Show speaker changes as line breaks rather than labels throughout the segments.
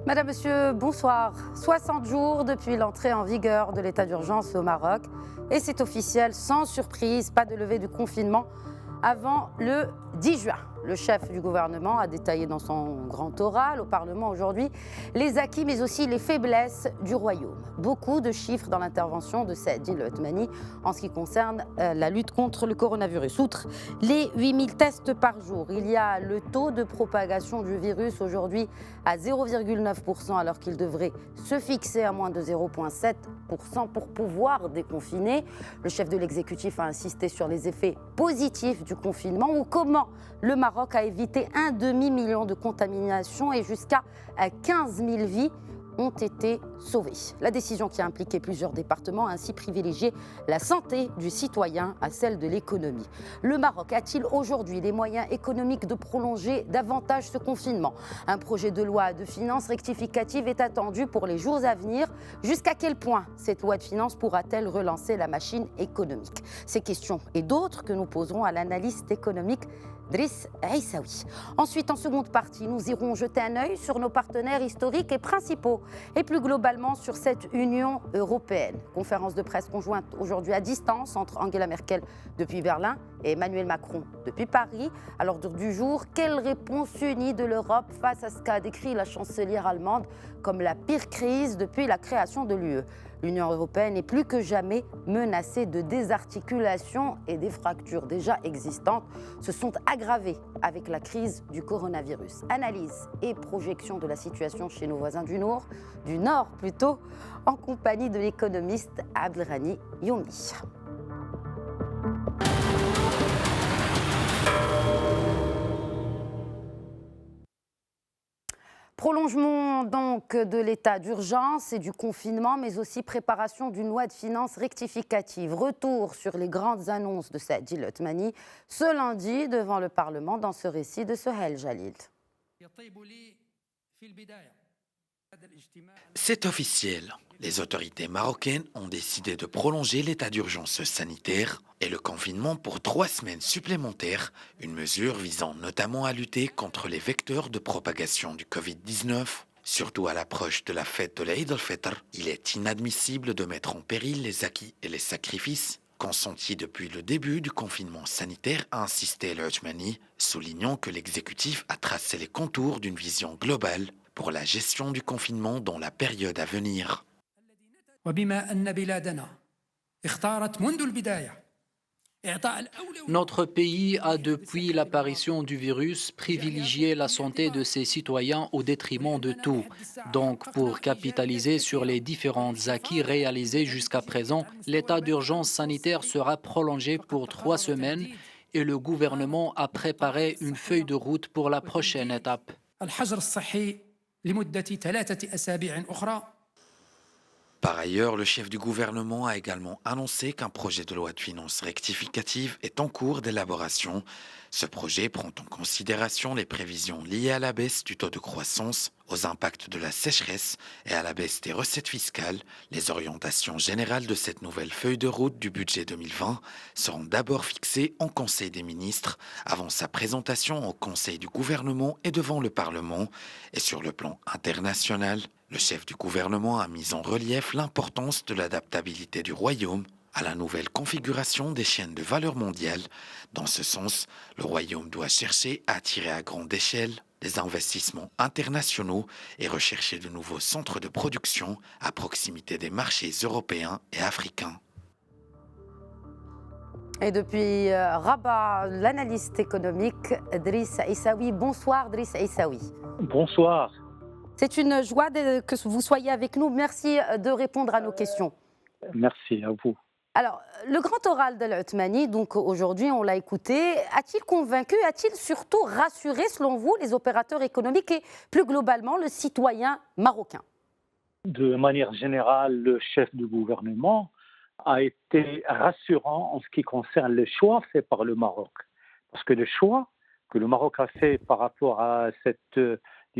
Madame, Monsieur, bonsoir. 60 jours depuis l'entrée en vigueur de l'état d'urgence au Maroc. Et c'est officiel, sans surprise, pas de levée du confinement avant le 10 juin. Le chef du gouvernement a détaillé dans son grand oral au Parlement aujourd'hui les acquis mais aussi les faiblesses du royaume. Beaucoup de chiffres dans l'intervention de Saadi El Othmani en ce qui concerne la lutte contre le coronavirus. Outre les 8000 tests par jour, il y a le taux de propagation du virus aujourd'hui à 0,9% alors qu'il devrait se fixer à moins de 0,7% pour pouvoir déconfiner. Le chef de l'exécutif a insisté sur les effets positifs du confinement ou comment le Maroc a évité un demi-million de contaminations et jusqu'à 15 000 vies ont été sauvées. La décision qui a impliqué plusieurs départements a ainsi privilégié la santé du citoyen à celle de l'économie. Le Maroc a-t-il aujourd'hui les moyens économiques de prolonger davantage ce confinement? Un projet de loi de finances rectificative est attendu pour les jours à venir. Jusqu'à quel point cette loi de finances pourra-t-elle relancer la machine économique? Ces questions et d'autres que nous poserons à l'analyste économique Driss Aissaoui. Ensuite, en seconde partie, nous irons jeter un œil sur nos partenaires historiques et principaux et plus globalement sur cette Union européenne. Conférence de presse conjointe aujourd'hui à distance entre Angela Merkel depuis Berlin et Emmanuel Macron depuis Paris. À l'ordre du jour, quelle réponse unie de l'Europe face à ce qu'a décrit la chancelière allemande comme la pire crise depuis la création de l'UE? L'Union européenne est plus que jamais menacée de désarticulation et des fractures déjà existantes se sont aggravées avec la crise du coronavirus. Analyse et projection de la situation chez nos voisins du Nord plutôt, en compagnie de l'économiste Abdelrani Youmi. Prolongement donc de l'état d'urgence et du confinement, mais aussi préparation d'une loi de finances rectificative. Retour sur les grandes annonces de Saadi El Othmani ce lundi devant le Parlement dans ce récit de Sohail Jalil.
C'est officiel. Les autorités marocaines ont décidé de prolonger l'état d'urgence sanitaire et le confinement pour 3 semaines supplémentaires, une mesure visant notamment à lutter contre les vecteurs de propagation du Covid-19. Surtout à l'approche de la fête de l'Eid al-Fitr, il est inadmissible de mettre en péril les acquis et les sacrifices consentis depuis le début du confinement sanitaire, a insisté El Othmani, soulignant que l'exécutif a tracé les contours d'une vision globale pour la gestion du confinement dans la période à venir.
Notre pays a, depuis l'apparition du virus, privilégié la santé de ses citoyens au détriment de tout. Donc, pour capitaliser sur les différents acquis réalisés jusqu'à présent, l'état d'urgence sanitaire sera prolongé pour 3 semaines et le gouvernement a préparé une feuille de route pour la prochaine étape.
Par ailleurs, le chef du gouvernement a également annoncé qu'un projet de loi de finances rectificative est en cours d'élaboration. Ce projet prend en considération les prévisions liées à la baisse du taux de croissance, aux impacts de la sécheresse et à la baisse des recettes fiscales. Les orientations générales de cette nouvelle feuille de route du budget 2020 seront d'abord fixées en Conseil des ministres avant sa présentation au Conseil du gouvernement et devant le Parlement. Et sur le plan international, le chef du gouvernement a mis en relief l'importance de l'adaptabilité du royaume à la nouvelle configuration des chaînes de valeur mondiale. Dans ce sens, le royaume doit chercher à attirer à grande échelle des investissements internationaux et rechercher de nouveaux centres de production à proximité des marchés européens et africains.
Et depuis Rabat, l'analyste économique Driss Aissaoui. Bonsoir Driss Aissaoui.
Bonsoir.
C'est une joie que vous soyez avec nous. Merci de répondre à nos questions.
Merci à vous.
Alors, le grand oral d'El Othmani, donc aujourd'hui, on l'a écouté, a-t-il convaincu, a-t-il surtout rassuré, selon vous, les opérateurs économiques et plus globalement le citoyen marocain?
De manière générale, le chef du gouvernement a été rassurant en ce qui concerne le choix fait par le Maroc. Parce que le choix que le Maroc a fait par rapport à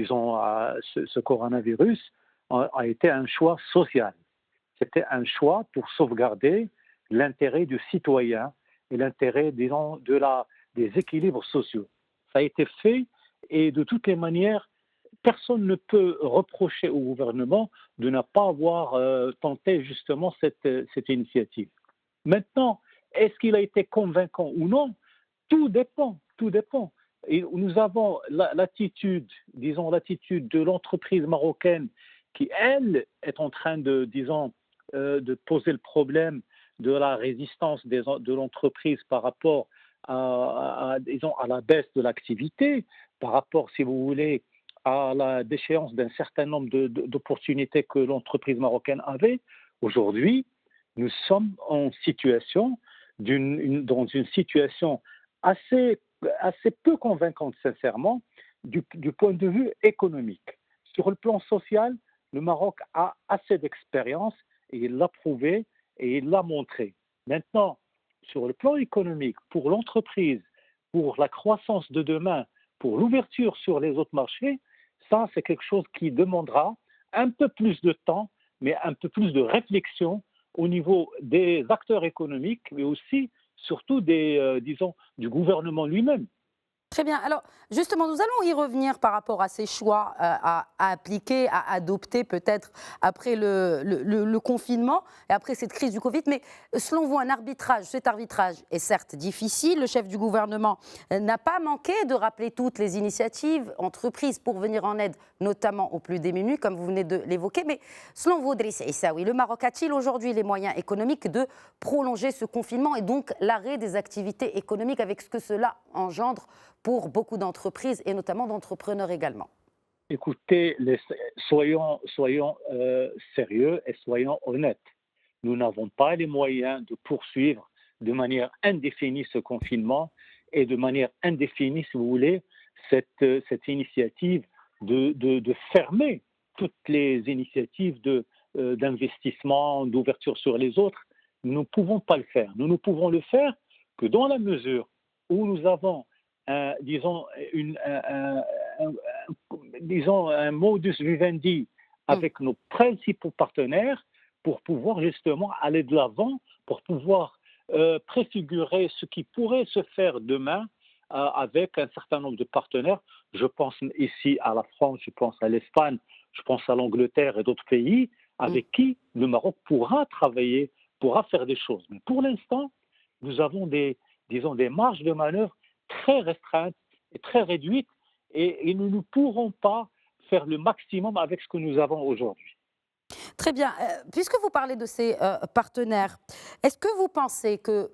à ce coronavirus a été un choix social. C'était un choix pour sauvegarder l'intérêt du citoyen et l'intérêt, disons, des équilibres sociaux. Ça a été fait et de toutes les manières, personne ne peut reprocher au gouvernement de ne pas avoir tenté justement cette initiative. Maintenant, est-ce qu'il a été convaincant ou non? Tout dépend, tout dépend. Et nous avons l'attitude, disons, l'attitude de l'entreprise marocaine qui, elle, est en train de, disons, de poser le problème de la résistance de l'entreprise par rapport disons, à la baisse de l'activité, par rapport, si vous voulez, à la déchéance d'un certain nombre d'opportunités que l'entreprise marocaine avait. Aujourd'hui, nous sommes en situation, dans une situation assez peu convaincante, sincèrement, du point de vue économique. Sur le plan social, le Maroc a assez d'expérience et il l'a prouvé et il l'a montré. Maintenant, sur le plan économique, pour l'entreprise, pour la croissance de demain, pour l'ouverture sur les autres marchés, ça, c'est quelque chose qui demandera un peu plus de temps, mais un peu plus de réflexion au niveau des acteurs économiques, mais aussi, surtout, disons, du gouvernement lui-même.
Très bien. Alors, justement, nous allons y revenir par rapport à ces choix à appliquer, à adopter peut-être après le confinement et après cette crise du Covid. Mais selon vous, cet arbitrage est certes difficile. Le chef du gouvernement n'a pas manqué de rappeler toutes les initiatives entreprises pour venir en aide, notamment aux plus démunis, comme vous venez de l'évoquer. Mais selon vous, Driss Aissaoui, le Maroc a-t-il aujourd'hui les moyens économiques de prolonger ce confinement et donc l'arrêt des activités économiques avec ce que cela engendre pour beaucoup d'entreprises et notamment d'entrepreneurs également?
Écoutez, soyons sérieux et soyons honnêtes. Nous n'avons pas les moyens de poursuivre de manière indéfinie ce confinement et de manière indéfinie, si vous voulez, cette initiative de fermer toutes les initiatives d'investissement, d'ouverture sur les autres. Nous ne pouvons pas le faire. Nous ne pouvons le faire que dans la mesure où nous avons disons, un modus vivendi avec nos principaux partenaires pour pouvoir justement aller de l'avant, pour pouvoir préfigurer ce qui pourrait se faire demain avec un certain nombre de partenaires. Je pense ici à la France, je pense à l'Espagne, je pense à l'Angleterre et d'autres pays avec qui le Maroc pourra travailler, pourra faire des choses. Mais pour l'instant, nous avons des marges de manœuvre très restreintes et très réduites et nous ne pourrons pas faire le maximum avec ce que nous avons aujourd'hui.
Très bien. Puisque vous parlez de ces partenaires, est-ce que vous pensez que,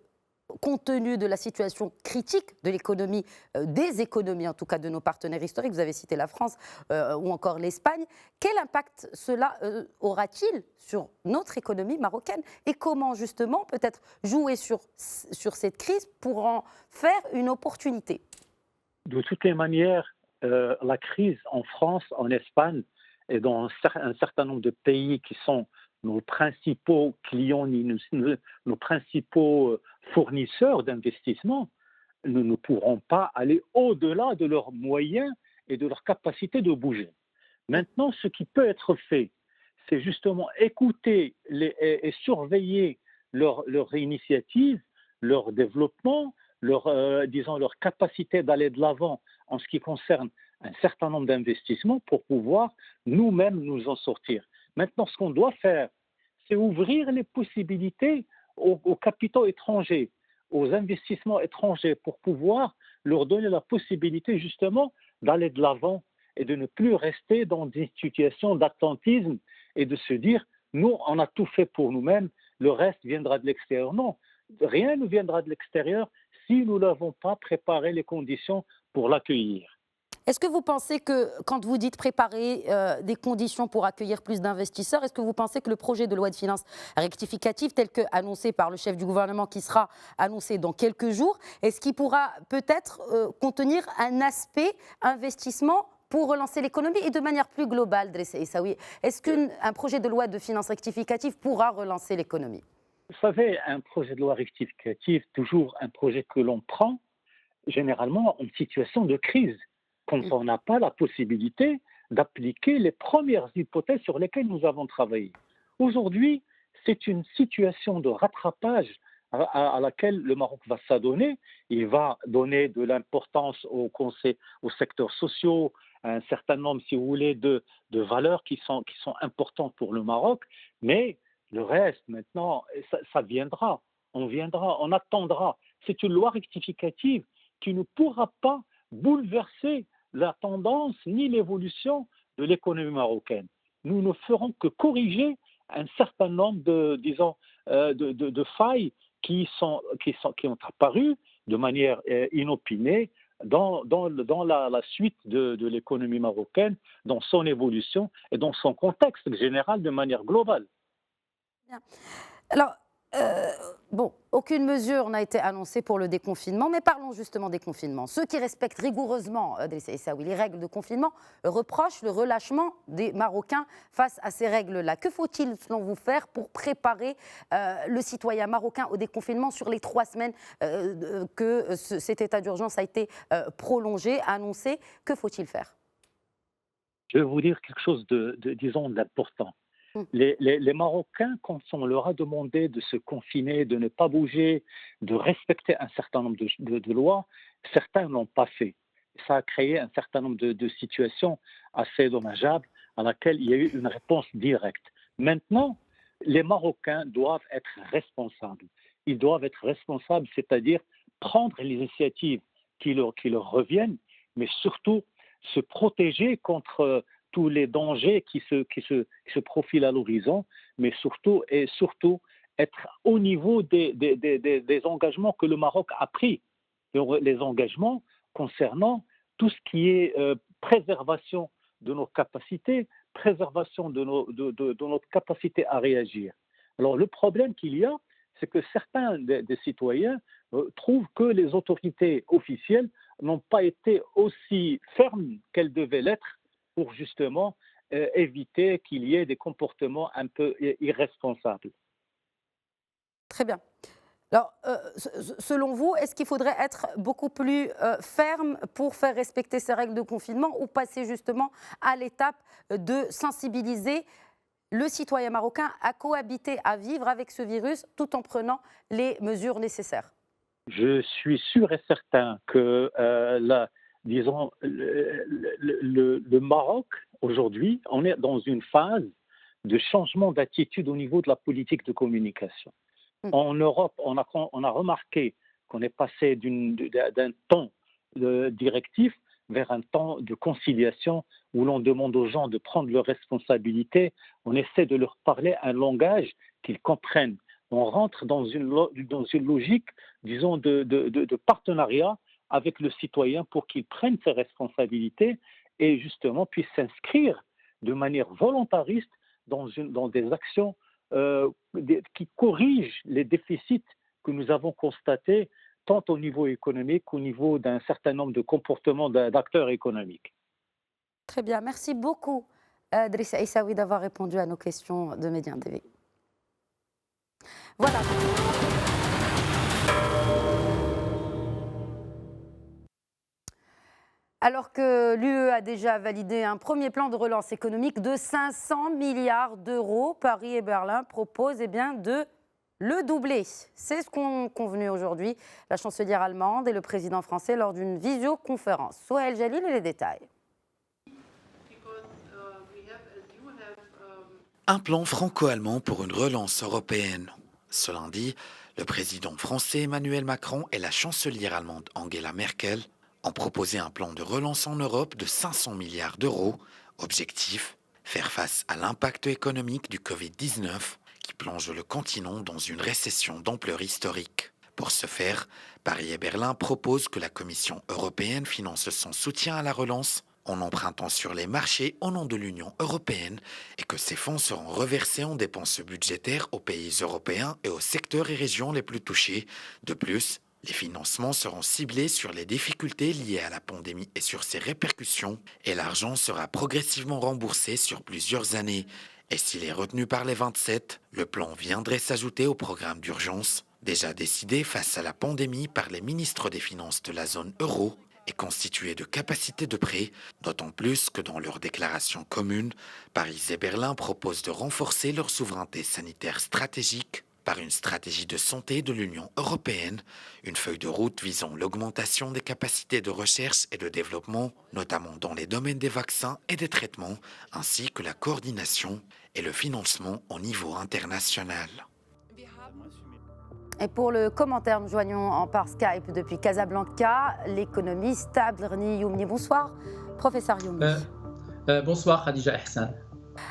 compte tenu de la situation critique de l'économie, des économies en tout cas de nos partenaires historiques, vous avez cité la France ou encore l'Espagne, quel impact cela aura-t-il sur notre économie marocaine et comment justement peut-être jouer sur cette crise pour en faire une opportunité?
De toutes les manières, la crise en France, en Espagne et dans un certain nombre de pays qui sont nos principaux clients, nos principaux fournisseurs d'investissement, nous ne pourront pas aller au-delà de leurs moyens et de leur capacité de bouger. Maintenant, ce qui peut être fait, c'est justement écouter et surveiller leur initiative, leur développement, leur capacité d'aller de l'avant en ce qui concerne un certain nombre d'investissements pour pouvoir nous-mêmes nous en sortir. Maintenant, ce qu'on doit faire, c'est ouvrir les possibilités aux capitaux étrangers, aux investissements étrangers pour pouvoir leur donner la possibilité justement d'aller de l'avant et de ne plus rester dans des situations d'attentisme et de se dire nous, on a tout fait pour nous-mêmes, le reste viendra de l'extérieur. Non, rien ne viendra de l'extérieur si nous n'avons pas préparé les conditions pour l'accueillir.
Est-ce que vous pensez que, quand vous dites préparer des conditions pour accueillir plus d'investisseurs, est-ce que vous pensez que le projet de loi de finances rectificative, tel que annoncé par le chef du gouvernement, qui sera annoncé dans quelques jours, est-ce qu'il pourra peut-être contenir un aspect investissement pour relancer l'économie et de manière plus globale, Driss Aissaoui, est-ce qu'un projet de loi de finances rectificative pourra relancer l'économie?
Vous savez, un projet de loi rectificative, toujours un projet que l'on prend généralement en situation de crise, quand on n'a pas la possibilité d'appliquer les premières hypothèses sur lesquelles nous avons travaillé. Aujourd'hui, c'est une situation de rattrapage à laquelle le Maroc va s'adonner. Il va donner de l'importance aux secteurs sociaux, un certain nombre, si vous voulez, de valeurs qui sont importantes pour le Maroc, mais le reste, maintenant, ça viendra. On attendra. C'est une loi rectificative qui ne pourra pas bouleverser la tendance ni l'évolution de l'économie marocaine. Nous ne ferons que corriger un certain nombre de failles qui ont apparu de manière inopinée dans la suite de l'économie marocaine, dans son évolution et dans son contexte général de manière globale.
Bien. Alors, aucune mesure n'a été annoncée pour le déconfinement, mais parlons justement des confinements. Ceux qui respectent rigoureusement les règles de confinement reprochent le relâchement des Marocains face à ces règles-là. Que faut-il, selon vous, faire pour préparer le citoyen marocain au déconfinement sur les 3 semaines que cet état d'urgence a été prolongé, annoncé? Que faut-il faire?
Je vais vous dire quelque chose disons, d'important. Les Marocains, quand on leur a demandé de se confiner, de ne pas bouger, de respecter un certain nombre de lois, certains ne l'ont pas fait. Ça a créé un certain nombre de situations assez dommageables à laquelle il y a eu une réponse directe. Maintenant, les Marocains doivent être responsables. Ils doivent être responsables, c'est-à-dire prendre les initiatives qui leur reviennent, mais surtout se protéger contre tous les dangers qui se profilent à l'horizon, mais surtout être au niveau des engagements que le Maroc a pris. Les engagements concernant tout ce qui est préservation de nos capacités, préservation de notre capacité à réagir. Alors le problème qu'il y a, c'est que certains des citoyens trouvent que les autorités officielles n'ont pas été aussi fermes qu'elles devaient l'être pour justement éviter qu'il y ait des comportements un peu irresponsables.
Très bien. Alors, selon vous, est-ce qu'il faudrait être beaucoup plus ferme pour faire respecter ces règles de confinement ou passer justement à l'étape de sensibiliser le citoyen marocain à cohabiter, à vivre avec ce virus tout en prenant les mesures nécessaires?
Je suis sûr et certain que disons, le Maroc, aujourd'hui, on est dans une phase de changement d'attitude au niveau de la politique de communication. En Europe, on a remarqué qu'on est passé d'un temps directif vers un temps de conciliation où l'on demande aux gens de prendre leurs responsabilités. On essaie de leur parler un langage qu'ils comprennent. On rentre dans une logique, disons, de partenariat avec le citoyen pour qu'il prenne ses responsabilités et justement puisse s'inscrire de manière volontariste dans des actions qui corrigent les déficits que nous avons constatés tant au niveau économique qu'au niveau d'un certain nombre de comportements d'acteurs économiques.
Très bien, merci beaucoup Drissa Issaoui d'avoir répondu à nos questions de Médien TV. Voilà. Alors que l'UE a déjà validé un premier plan de relance économique de 500 milliards d'euros, Paris et Berlin proposent de le doubler. C'est ce qu'ont convenu aujourd'hui la chancelière allemande et le président français lors d'une visioconférence. Souhail Jalil et les détails.
Un plan franco-allemand pour une relance européenne. Ce lundi, le président français Emmanuel Macron et la chancelière allemande Angela Merkel ont proposé un plan de relance en Europe de 500 milliards d'euros. Objectif, faire face à l'impact économique du Covid-19 qui plonge le continent dans une récession d'ampleur historique. Pour ce faire, Paris et Berlin proposent que la Commission européenne finance son soutien à la relance en empruntant sur les marchés au nom de l'Union européenne et que ces fonds seront reversés en dépenses budgétaires aux pays européens et aux secteurs et régions les plus touchés. De plus, les financements seront ciblés sur les difficultés liées à la pandémie et sur ses répercussions, et l'argent sera progressivement remboursé sur plusieurs années. Et s'il est retenu par les 27, le plan viendrait s'ajouter au programme d'urgence, déjà décidé face à la pandémie par les ministres des Finances de la zone euro, et constitué de capacités de prêt, d'autant plus que dans leur déclaration commune, Paris et Berlin proposent de renforcer leur souveraineté sanitaire stratégique par une stratégie de santé de l'Union européenne, une feuille de route visant l'augmentation des capacités de recherche et de développement, notamment dans les domaines des vaccins et des traitements, ainsi que la coordination et le financement au niveau international.
Et pour le commentaire, nous joignons par Skype depuis Casablanca l'économiste Abdelghani Youmni. Bonsoir, professeur Youmni.
Bonsoir, Khadija Hassan.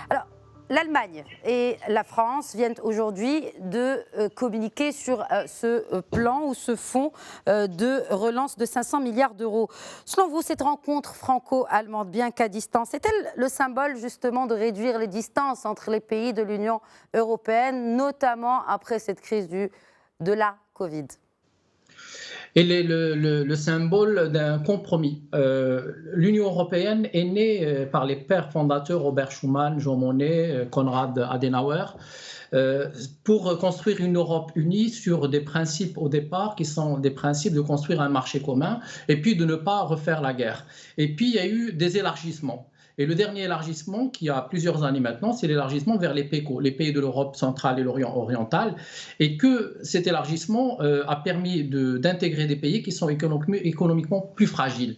Alors, l'Allemagne et la France viennent aujourd'hui de communiquer sur ce plan ou ce fonds de relance de 500 milliards d'euros. Selon vous, cette rencontre franco-allemande, bien qu'à distance, est-elle le symbole justement de réduire les distances entre les pays de l'Union européenne, notamment après cette crise de la Covid?
Elle est le symbole d'un compromis. L'Union européenne est née par les pères fondateurs Robert Schuman, Jean Monnet, Konrad Adenauer, pour construire une Europe unie sur des principes au départ qui sont des principes de construire un marché commun et puis de ne pas refaire la guerre. Et puis il y a eu des élargissements. Et le dernier élargissement, qui a plusieurs années maintenant, c'est l'élargissement vers les PECO, les pays de l'Europe centrale et l'Orient oriental, et que cet élargissement a permis d'intégrer des pays qui sont économiquement plus fragiles.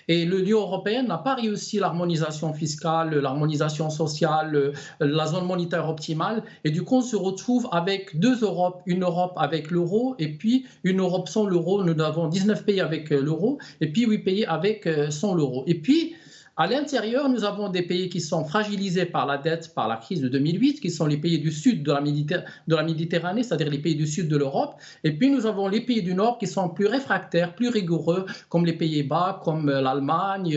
Et l'Union européenne n'a pas réussi l'harmonisation fiscale, l'harmonisation sociale, la zone monétaire optimale, et du coup on se retrouve avec deux Europes, une Europe avec l'euro et puis une Europe sans l'euro. Nous avons 19 pays avec l'euro et puis 8 pays avec sans l'euro. Et puis, à l'intérieur, nous avons des pays qui sont fragilisés par la dette, par la crise de 2008, qui sont les pays du sud de la Méditerranée, c'est-à-dire les pays du sud de l'Europe. Et puis nous avons les pays du nord qui sont plus réfractaires, plus rigoureux, comme les Pays-Bas, comme l'Allemagne,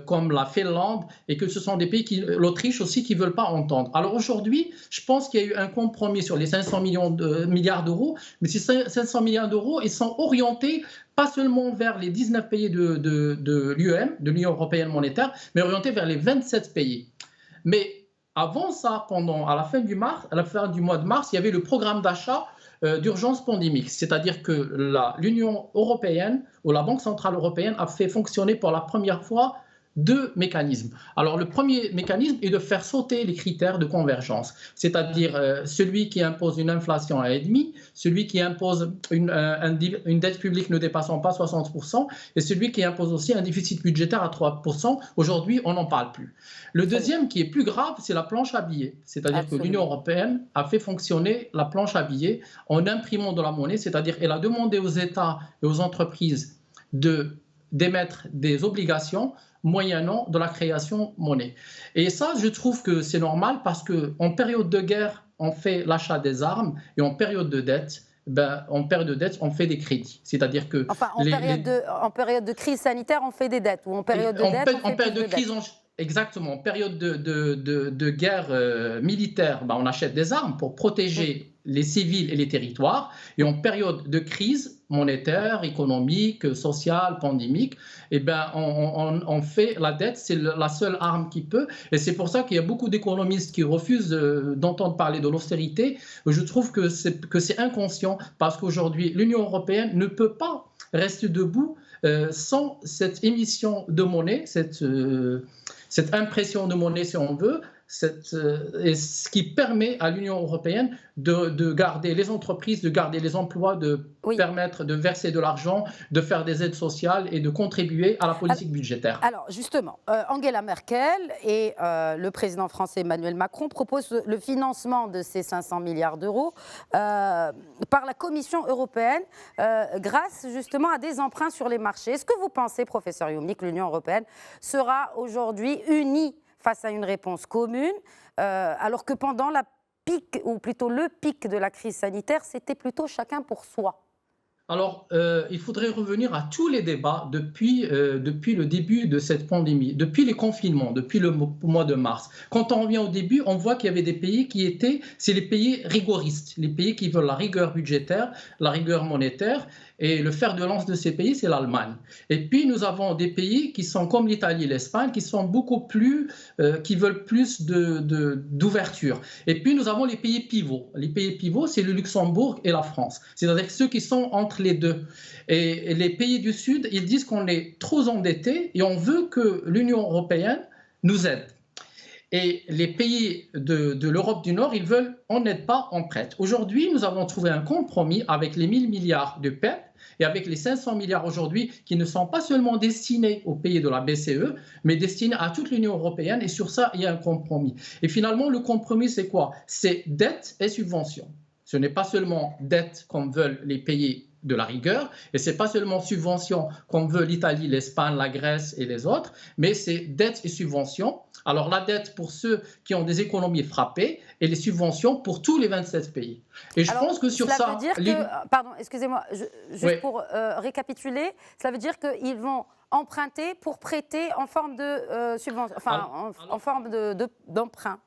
comme la Finlande, et que ce sont des pays, l'Autriche aussi, qui ne veulent pas entendre. Alors aujourd'hui, je pense qu'il y a eu un compromis sur les 500 milliards d'euros, mais ces 500 milliards d'euros, ils sont orientés pas seulement vers les 19 pays de l'UEM, de l'Union européenne monétaire, mais orienté vers les 27 pays. Mais avant ça, à la fin du mois de mars, il y avait le programme d'achat d'urgence pandémique, c'est-à-dire que l'Union européenne ou la Banque centrale européenne a fait fonctionner pour la première fois deux mécanismes. Alors le premier mécanisme est de faire sauter les critères de convergence, c'est-à-dire celui qui impose une inflation à 1,5, celui qui impose une dette publique ne dépassant pas 60% et celui qui impose aussi un déficit budgétaire à 3%. Aujourd'hui, on n'en parle plus. Le deuxième qui est plus grave, c'est la planche à billets, c'est-à-dire que l'Union européenne a fait fonctionner la planche à billets en imprimant de la monnaie, c'est-à-dire qu'elle a demandé aux États et aux entreprises d'émettre des obligations moyennant de la création monnaie. Et ça, je trouve que c'est normal parce qu'en période de guerre, on fait l'achat des armes et en période de dette, on fait des crédits. C'est-à-dire que...
Enfin, en période de crise sanitaire, on fait des dettes ou en période de dette, on fait plus de dettes.
Exactement. En période de guerre militaire, on achète des armes pour protéger les civils et les territoires. Et en période de crise monétaire, économique, sociale, pandémique, on fait la dette, c'est la seule arme qui peut. Et c'est pour ça qu'il y a beaucoup d'économistes qui refusent d'entendre parler de l'austérité. Je trouve que c'est inconscient parce qu'aujourd'hui, l'Union européenne ne peut pas rester debout sans cette émission de monnaie, cette impression de monnaie, si on veut, et ce qui permet à l'Union européenne de garder les entreprises, de garder les emplois, de permettre de verser de l'argent, de faire des aides sociales et de contribuer à la politique budgétaire.
Alors justement, Angela Merkel et le président français Emmanuel Macron proposent le financement de ces 500 milliards d'euros par la Commission européenne grâce justement à des emprunts sur les marchés. Est-ce que vous pensez, professeur Youmni, que l'Union européenne sera aujourd'hui unie face à une réponse commune, alors que pendant le pic de la crise sanitaire, c'était plutôt chacun pour soi?
Alors, il faudrait revenir à tous les débats depuis le début de cette pandémie, depuis les confinements, depuis le mois de mars. Quand on revient au début, on voit qu'il y avait des pays c'est les pays rigoristes, les pays qui veulent la rigueur budgétaire, la rigueur monétaire. Et le fer de lance de ces pays, c'est l'Allemagne. Et puis, nous avons des pays qui sont comme l'Italie et l'Espagne, qui sont beaucoup plus, qui veulent plus d'ouverture. Et puis, nous avons les pays pivots. Les pays pivots, c'est le Luxembourg et la France. C'est-à-dire ceux qui sont entre les deux. Et les pays du Sud, ils disent qu'on est trop endettés et on veut que l'Union européenne nous aide. Et les pays de l'Europe du Nord, ils veulent on n'aide pas, on prête. Aujourd'hui, nous avons trouvé un compromis avec les 1 000 milliards de PEP et avec les 500 milliards aujourd'hui qui ne sont pas seulement destinés aux pays de la BCE, mais destinés à toute l'Union européenne. Et sur ça, il y a un compromis. Et finalement, le compromis, c'est quoi? C'est dette et subvention. Ce n'est pas seulement dette comme veulent les pays de la rigueur, et ce n'est pas seulement subvention comme veut l'Italie, l'Espagne, la Grèce et les autres, mais c'est dette et subvention. Alors la dette pour ceux qui ont des économies frappées et les subventions pour tous les 27 pays. Et je pense que sur ça...
Veut dire que, pardon, excusez-moi, juste pour récapituler, cela veut dire qu'ils vont emprunter pour prêter en forme de subvention, enfin en forme d'emprunt.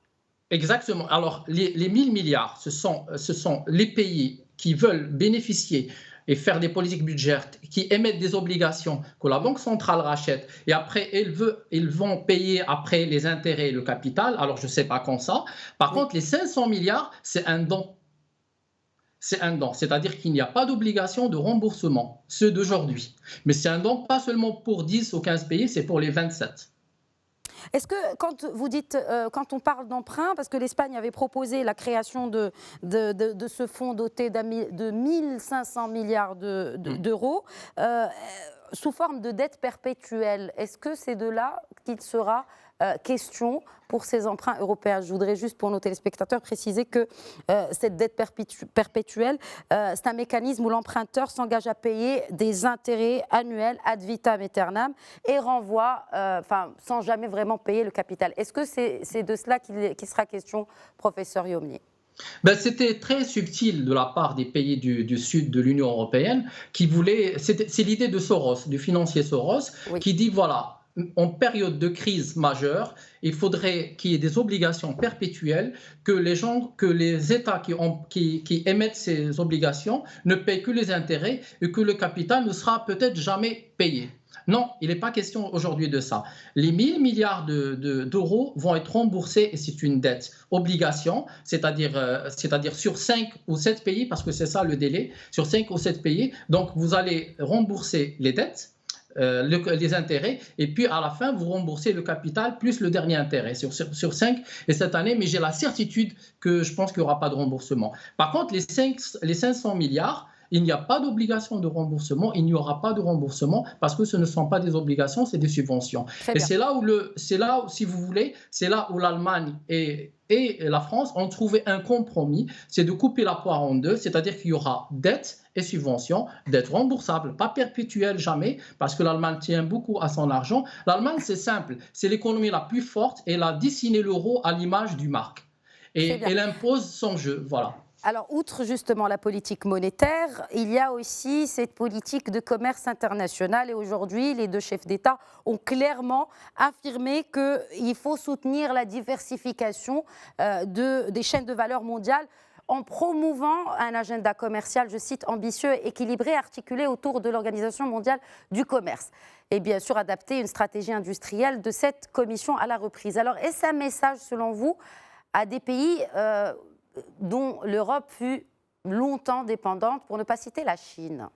Exactement. Alors les 1 000 milliards, ce sont les pays qui veulent bénéficier et faire des politiques budgétaires, qui émettent des obligations que la Banque centrale rachète, et après, ils vont payer après les intérêts et le capital. Alors, je ne sais pas quand ça. Par contre, les 500 milliards, c'est un don. C'est un don, c'est-à-dire qu'il n'y a pas d'obligation de remboursement, ceux d'aujourd'hui. Mais c'est un don pas seulement pour 10 ou 15 pays, c'est pour les 27.
Est-ce que quand vous dites, quand on parle d'emprunt, parce que l'Espagne avait proposé la création de ce fonds doté de 1 500 milliards d'euros sous forme de dette perpétuelle, est-ce que c'est de là qu'il sera question pour ces emprunts européens? Je voudrais juste pour nos téléspectateurs préciser que cette dette perpétuelle, c'est un mécanisme où l'emprunteur s'engage à payer des intérêts annuels ad vitam aeternam et renvoie, sans jamais vraiment payer le capital. Est-ce que c'est de cela qu'il sera question, professeur Yomni?
C'était très subtil de la part des pays du sud de l'Union européenne qui voulaient, c'est l'idée de Soros, du financier Soros, qui dit voilà, en période de crise majeure, il faudrait qu'il y ait des obligations perpétuelles, que les États qui émettent ces obligations ne payent que les intérêts et que le capital ne sera peut-être jamais payé. Non, il n'est pas question aujourd'hui de ça. Les 1 000 milliards d'euros vont être remboursés et c'est une dette obligation, c'est-à-dire sur 5 ou 7 pays, parce que c'est ça le délai, sur 5 ou 7 pays. Donc, vous allez rembourser les dettes, les intérêts, et puis à la fin, vous remboursez le capital plus le dernier intérêt sur 5 et cette année, mais j'ai la certitude que je pense qu'il n'y aura pas de remboursement. Par contre, les 500 milliards, il n'y a pas d'obligation de remboursement, il n'y aura pas de remboursement parce que ce ne sont pas des obligations, c'est des subventions. Et c'est là où, si vous voulez, c'est là où l'Allemagne et la France ont trouvé un compromis, c'est de couper la poire en deux, c'est-à-dire qu'il y aura dette et subvention, dette remboursable, pas perpétuelle jamais, parce que l'Allemagne tient beaucoup à son argent. L'Allemagne, c'est simple, c'est l'économie la plus forte et elle a dessiné l'euro à l'image du marque. Et elle impose son jeu, voilà.
Alors, outre justement la politique monétaire, il y a aussi cette politique de commerce international. Et aujourd'hui, les deux chefs d'État ont clairement affirmé qu'il faut soutenir la diversification des chaînes de valeur mondiales en promouvant un agenda commercial, je cite, ambitieux, équilibré, articulé autour de l'Organisation mondiale du commerce. Et bien sûr, adapter une stratégie industrielle de cette commission à la reprise. Alors, est-ce un message, selon vous, à des pays dont l'Europe fut longtemps dépendante, pour ne pas citer la Chine?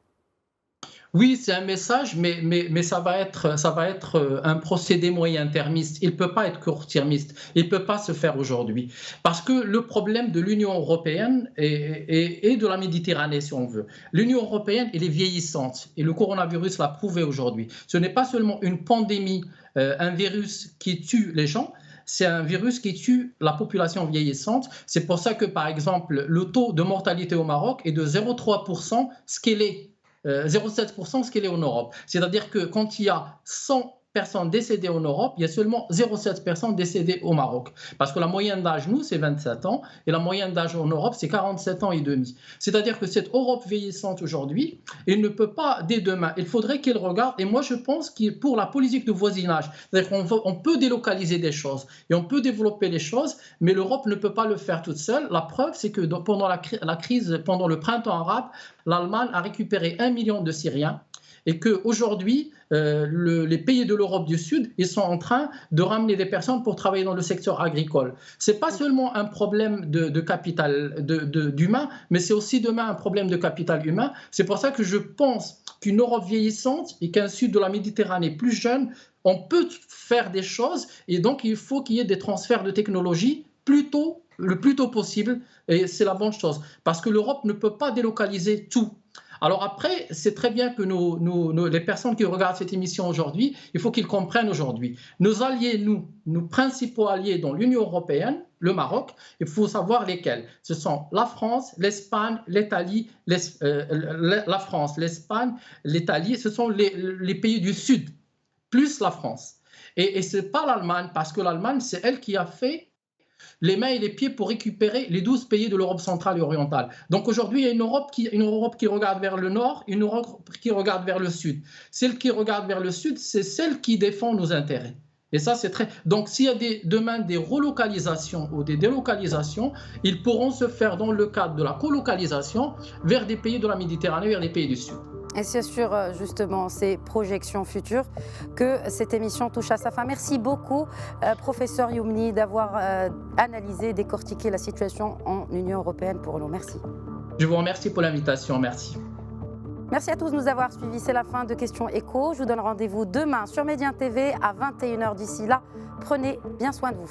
Oui, c'est un message, mais ça va être un procédé moyen-termiste. Il ne peut pas être court-termiste. Il ne peut pas se faire aujourd'hui. Parce que le problème de l'Union européenne et de la Méditerranée, si on veut, l'Union européenne, elle est vieillissante. Et le coronavirus l'a prouvé aujourd'hui. Ce n'est pas seulement une pandémie, un virus qui tue les gens, c'est un virus qui tue la population vieillissante. C'est pour ça que, par exemple, le taux de mortalité au Maroc est de 0,3%, ce qu'il est 0,7% ce qu'il est en Europe. C'est-à-dire que quand il y a 100 personnes décédées en Europe, il y a seulement 0,7 personnes décédées au Maroc. Parce que la moyenne d'âge, nous, c'est 27 ans, et la moyenne d'âge en Europe, c'est 47 ans et demi. C'est-à-dire que cette Europe vieillissante aujourd'hui, elle ne peut pas, dès demain, il faudrait qu'elle regarde, et moi je pense que pour la politique de voisinage, c'est-à-dire qu'on peut délocaliser des choses, et on peut développer les choses, mais l'Europe ne peut pas le faire toute seule. La preuve, c'est que pendant la crise, pendant le printemps arabe, l'Allemagne a récupéré 1 million de Syriens, et qu'aujourd'hui, les pays de l'Europe du Sud, ils sont en train de ramener des personnes pour travailler dans le secteur agricole. Ce n'est pas seulement un problème de capital d'humain, mais c'est aussi demain un problème de capital humain. C'est pour ça que je pense qu'une Europe vieillissante et qu'un Sud de la Méditerranée plus jeune, on peut faire des choses, et donc il faut qu'il y ait des transferts de technologie le plus tôt possible, et c'est la bonne chose, parce que l'Europe ne peut pas délocaliser tout. Alors après, c'est très bien que les personnes qui regardent cette émission aujourd'hui, il faut qu'ils comprennent aujourd'hui. Nos alliés, nos principaux alliés dans l'Union européenne, le Maroc, il faut savoir lesquels. Ce sont la France, l'Espagne, l'Italie, la France, l'Espagne, l'Italie, ce sont les pays du Sud, plus la France. Et ce n'est pas l'Allemagne, parce que l'Allemagne, c'est elle qui a fait les mains et les pieds pour récupérer les 12 pays de l'Europe centrale et orientale. Donc aujourd'hui, il y a une Europe qui regarde vers le nord, une Europe qui regarde vers le sud. Celle qui regarde vers le sud, c'est celle qui défend nos intérêts. Et ça, c'est très... Donc s'il y a demain des relocalisations ou des délocalisations, ils pourront se faire dans le cadre de la colocalisation vers des pays de la Méditerranée, vers les pays du sud.
Et c'est sur justement ces projections futures que cette émission touche à sa fin. Merci beaucoup, professeur Youmni, d'avoir analysé, décortiqué la situation en Union européenne pour nous. Merci.
Je vous remercie pour l'invitation. Merci.
Merci à tous de nous avoir suivis. C'est la fin de Questions Écho. Je vous donne rendez-vous demain sur Médien TV à 21h. D'ici là, prenez bien soin de vous.